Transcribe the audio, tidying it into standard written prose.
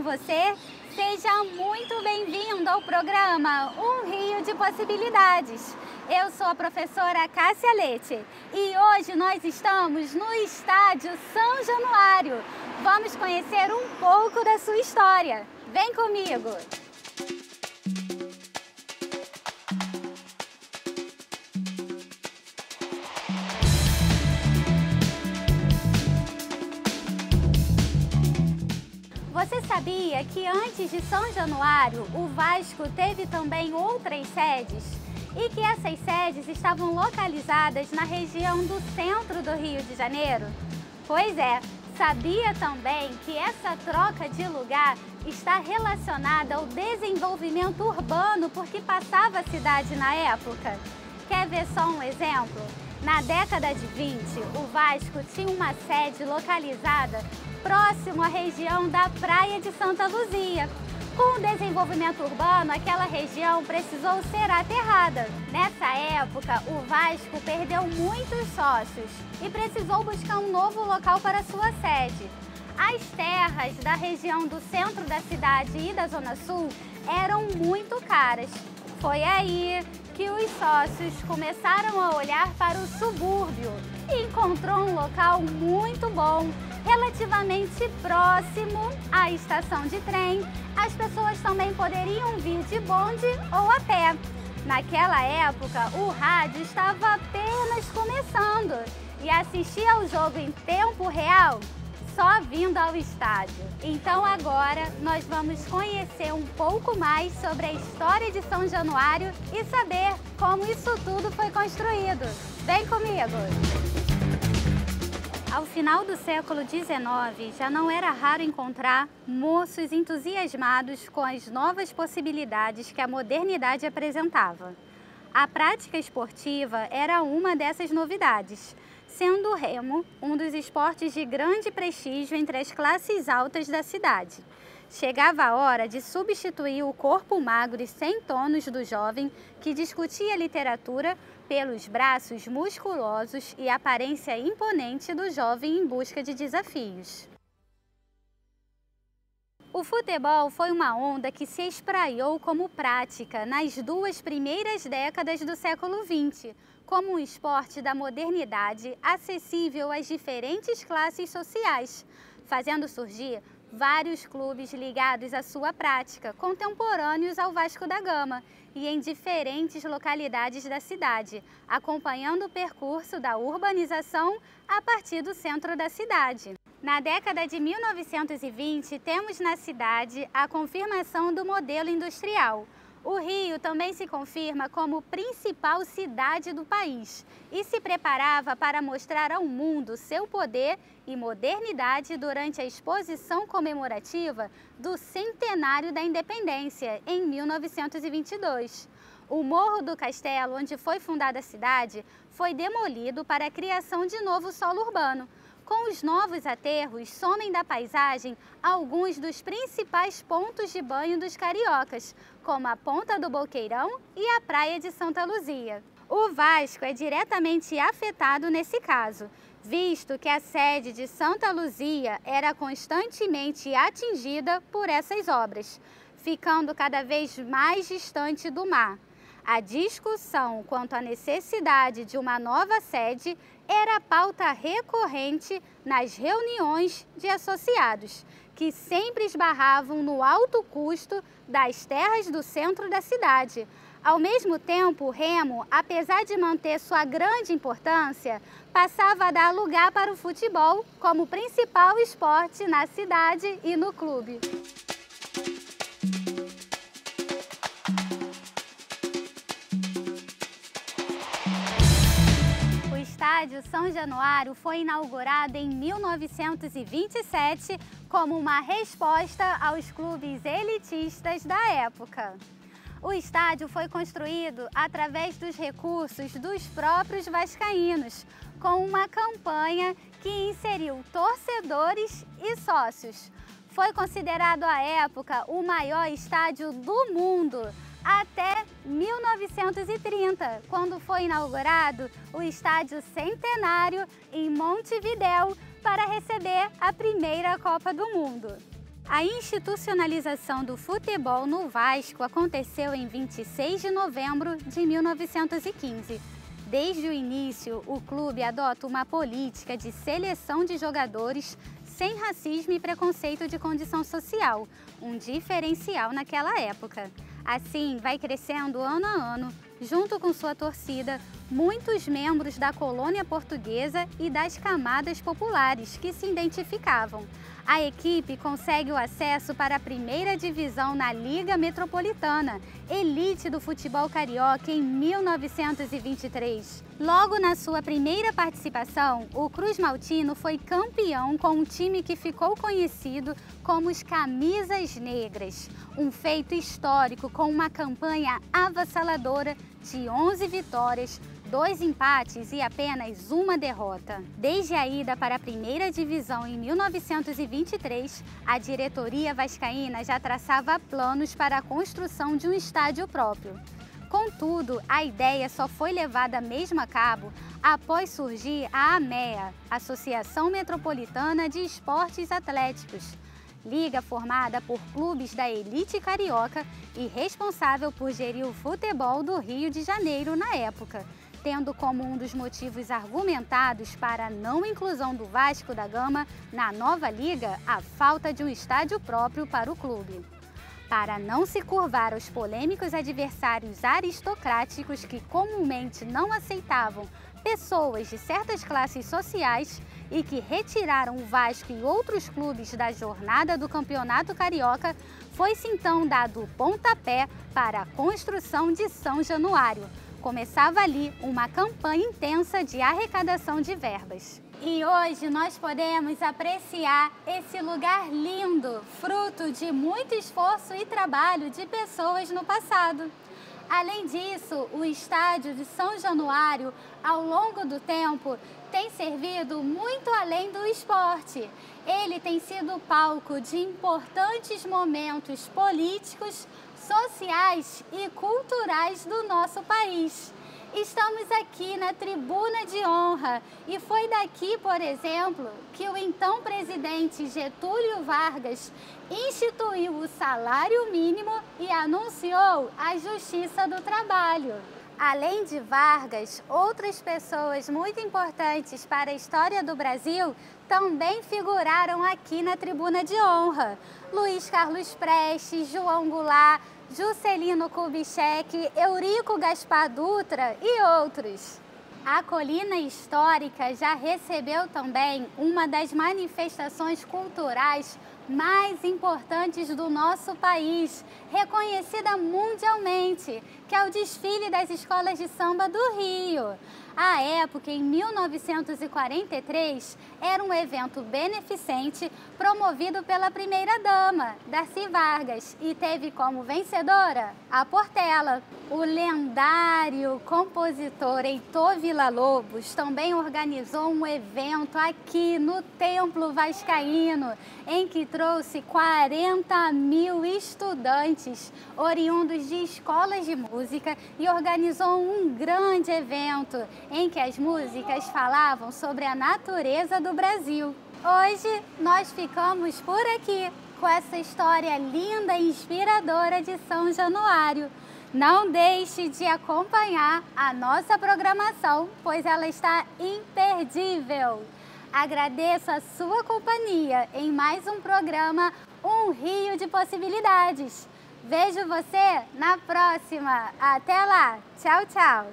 com você? Seja muito bem-vindo ao programa Um Rio de Possibilidades. Eu sou a professora Cássia Leite e hoje nós estamos no Estádio São Januário. Vamos conhecer um pouco da sua história. Vem comigo! Você sabia que antes de São Januário, o Vasco teve também outras sedes? E que essas sedes estavam localizadas na região do centro do Rio de Janeiro? Pois é, sabia também que essa troca de lugar está relacionada ao desenvolvimento urbano por que passava a cidade na época? Quer ver só um exemplo? Na década de 20, o Vasco tinha uma sede localizada próximo à região da Praia de Santa Luzia. Com o desenvolvimento urbano, aquela região precisou ser aterrada. Nessa época, o Vasco perdeu muitos sócios e precisou buscar um novo local para sua sede. As terras da região do centro da cidade e da Zona Sul eram muito caras. Foi aí que os sócios começaram a olhar para o subúrbio e encontrou um local muito bom, relativamente próximo à estação de trem. As pessoas também poderiam vir de bonde ou a pé. Naquela época, o rádio estava apenas começando e assistir ao jogo em tempo real só vindo ao estádio. Então agora nós vamos conhecer um pouco mais sobre a história de São Januário e saber como isso tudo foi construído. Vem comigo! Ao final do século XIX, já não era raro encontrar moços entusiasmados com as novas possibilidades que a modernidade apresentava. A prática esportiva era uma dessas novidades, sendo o remo um dos esportes de grande prestígio entre as classes altas da cidade. Chegava a hora de substituir o corpo magro e sem tônus do jovem que discutia literatura pelos braços musculosos e aparência imponente do jovem em busca de desafios. O futebol foi uma onda que se espraiou como prática nas duas primeiras décadas do século XX, como um esporte da modernidade acessível às diferentes classes sociais, fazendo surgir vários clubes ligados à sua prática, contemporâneos ao Vasco da Gama e em diferentes localidades da cidade, acompanhando o percurso da urbanização a partir do centro da cidade. Na década de 1920, temos na cidade a confirmação do modelo industrial. O Rio também se confirma como principal cidade do país e se preparava para mostrar ao mundo seu poder e modernidade durante a exposição comemorativa do centenário da independência, em 1922. O Morro do Castelo, onde foi fundada a cidade, foi demolido para a criação de novo solo urbano. Com os novos aterros, somem da paisagem alguns dos principais pontos de banho dos cariocas, como a Ponta do Boqueirão e a Praia de Santa Luzia. O Vasco é diretamente afetado nesse caso, visto que a sede de Santa Luzia era constantemente atingida por essas obras, ficando cada vez mais distante do mar. A discussão quanto à necessidade de uma nova sede era pauta recorrente nas reuniões de associados, que sempre esbarravam no alto custo das terras do centro da cidade. Ao mesmo tempo, o remo, apesar de manter sua grande importância, passava a dar lugar para o futebol como principal esporte na cidade e no clube. O Estádio São Januário foi inaugurado em 1927 como uma resposta aos clubes elitistas da época. O estádio foi construído através dos recursos dos próprios vascaínos, com uma campanha que inseriu torcedores e sócios. Foi considerado à época o maior estádio do mundo, até 1930, quando foi inaugurado o Estádio Centenário em Montevidéu para receber a primeira Copa do Mundo. A institucionalização do futebol no Vasco aconteceu em 26 de novembro de 1915. Desde o início, o clube adota uma política de seleção de jogadores sem racismo e preconceito de condição social, um diferencial naquela época. Assim, vai crescendo ano a ano, junto com sua torcida, muitos membros da colônia portuguesa e das camadas populares que se identificavam. A equipe consegue o acesso para a primeira divisão na Liga Metropolitana, elite do futebol carioca, em 1923. Logo na sua primeira participação, o Cruz Maltino foi campeão com um time que ficou conhecido como os Camisas Negras. Um feito histórico com uma campanha avassaladora de 11 vitórias, 2 empates e apenas uma derrota. Desde a ida para a primeira divisão em 1923, a diretoria vascaína já traçava planos para a construção de um estádio próprio. Contudo, a ideia só foi levada mesmo a cabo após surgir a AMEA, Associação Metropolitana de Esportes Atléticos, liga formada por clubes da elite carioca e responsável por gerir o futebol do Rio de Janeiro na época, tendo como um dos motivos argumentados para a não inclusão do Vasco da Gama na nova liga a falta de um estádio próprio para o clube. Para não se curvar aos polêmicos adversários aristocráticos que comumente não aceitavam pessoas de certas classes sociais e que retiraram o Vasco e outros clubes da jornada do Campeonato Carioca, foi-se então dado o pontapé para a construção de São Januário. Começava ali uma campanha intensa de arrecadação de verbas. E hoje nós podemos apreciar esse lugar lindo, fruto de muito esforço e trabalho de pessoas no passado. Além disso, o estádio de São Januário, ao longo do tempo, tem servido muito além do esporte. Ele tem sido palco de importantes momentos políticos, sociais e culturais do nosso país. Estamos aqui na Tribuna de Honra e foi daqui, por exemplo, que o então presidente Getúlio Vargas instituiu o salário mínimo e anunciou a Justiça do Trabalho. Além de Vargas, outras pessoas muito importantes para a história do Brasil também figuraram aqui na Tribuna de Honra. Luiz Carlos Prestes, João Goulart, Juscelino Kubitschek, Eurico Gaspar Dutra e outros. A Colina Histórica já recebeu também uma das manifestações culturais mais importantes do nosso país, reconhecida mundialmente, que é o desfile das escolas de samba do Rio. À época, em 1943, era um evento beneficente promovido pela primeira-dama, Darcy Vargas, e teve como vencedora a Portela. O lendário compositor Heitor Villa-Lobos também organizou um evento aqui no Templo Vascaíno, em que trouxe 40 mil estudantes oriundos de escolas de música e organizou um grande evento em que as músicas falavam sobre a natureza do Brasil. Hoje nós ficamos por aqui com essa história linda e inspiradora de São Januário. Não deixe de acompanhar a nossa programação, pois ela está imperdível. Agradeço a sua companhia em mais um programa Um Rio de Possibilidades. Vejo você na próxima. Até lá. Tchau, tchau.